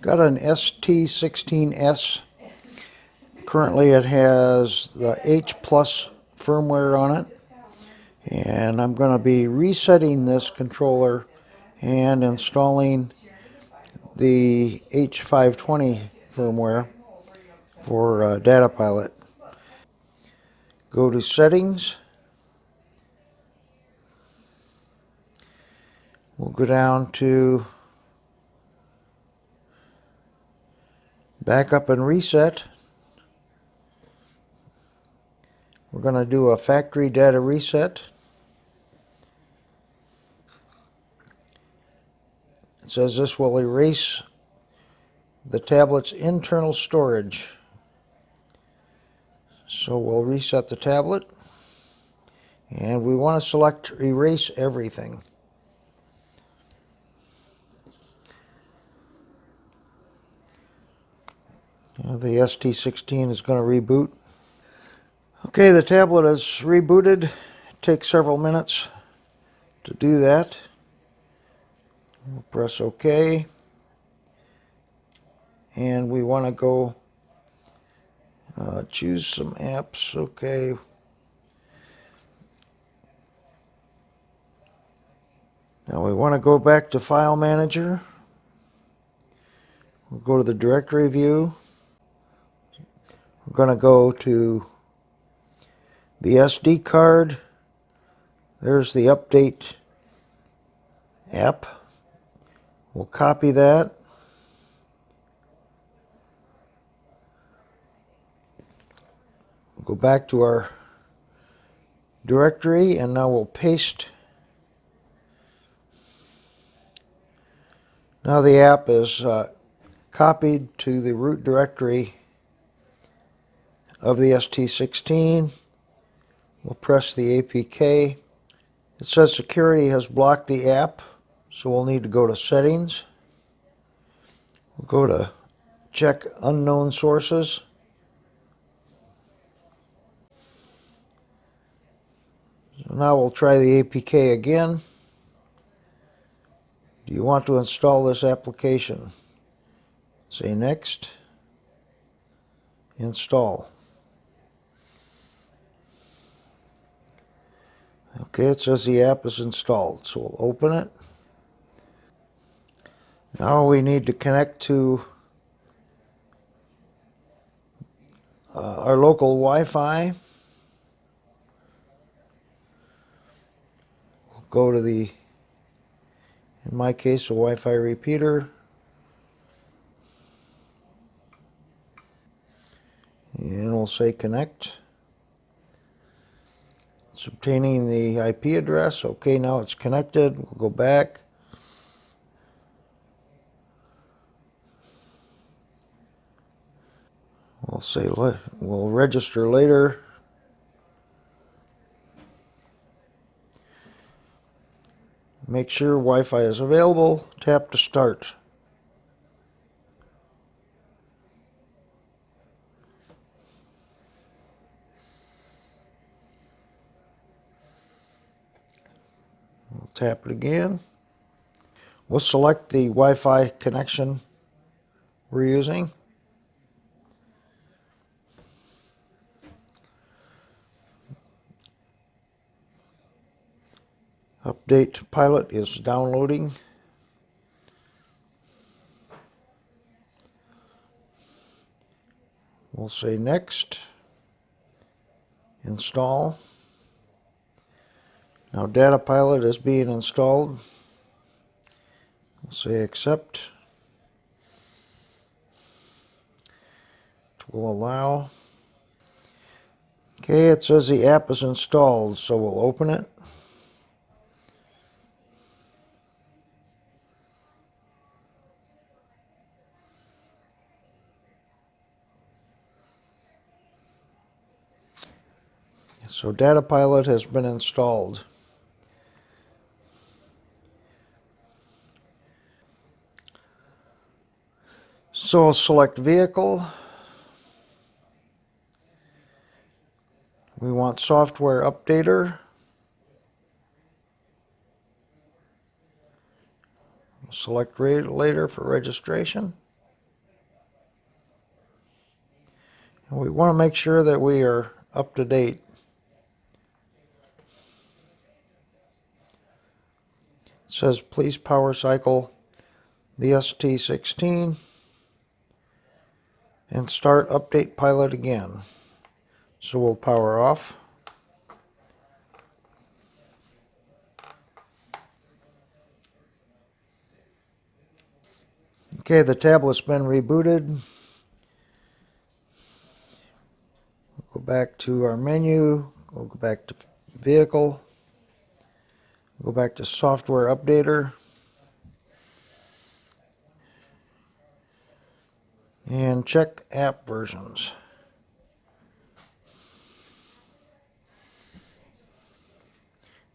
Got an ST16S. Currently it has the H Plus firmware on it. And I'm going to be resetting this controller and installing the H520 firmware for DataPilot. Go to Settings. We'll go down to Backup and Reset. We're going to do a factory data reset. It says this will erase the tablet's internal storage. So we'll reset the tablet. And we want to select Erase Everything. Now the ST16 is going to reboot. Okay, the tablet is rebooted. It takes several minutes to do that. We'll press OK. And we want to go choose some apps. Okay. Now we want to go back to File Manager. We'll go to the Directory View. We're going to go to the SD card. There's the Update app. We'll copy that. We'll go back to our directory and now we'll paste. Now the app is copied to the root directory of the ST16. We'll press the APK. It says security has blocked the app, so we'll need to go to Settings. We'll go to Check Unknown Sources. So now we'll try the APK again. Do you want to install this application? Say Next. Install. Okay, it says the app is installed, so we'll open it. Now we need to connect to our local Wi-Fi. We'll go to the, in my case, a Wi-Fi repeater. And we'll say connect. It's obtaining the IP address. Okay, now it's connected. We'll go back. We'll say we'll register later. Make sure Wi-Fi is available. Tap to start. We'll tap it again. We'll select the Wi-Fi connection we're using. DataPilot is downloading. We'll say Next. Install. Now DataPilot is being installed. We'll say Accept. It will allow. Okay, it says the app is installed, so we'll open it. So DataPilot has been installed. So I'll select Vehicle. We want Software Updater. Select Later for registration. And we want to make sure that we are up to date. It says please power cycle the ST16 and start update pilot again. So we'll power off. Okay, the tablet's been rebooted. Go back to our menu, we'll go back to vehicle, go back to software updater, and check app versions.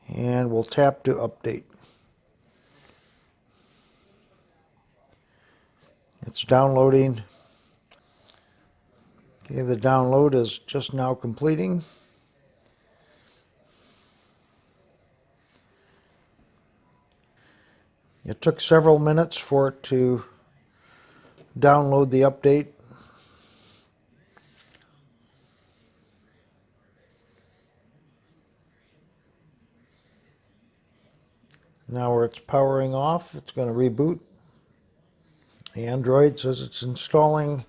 And we'll tap to update. It's downloading. Okay, the download is just now completing. It took several minutes for it to download the update. Now where it's powering off, it's going to reboot. The Android says it's installing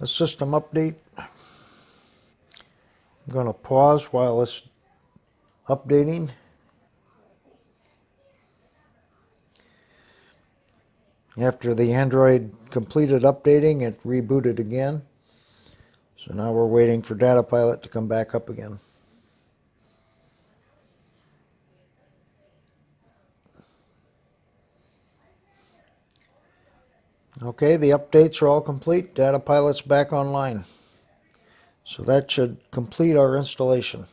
a system update. I'm going to pause while it's updating. After the Android completed updating, it rebooted again. So now we're waiting for DataPilot to come back up again. Okay, the updates are all complete. DataPilot's back online. So that should complete our installation.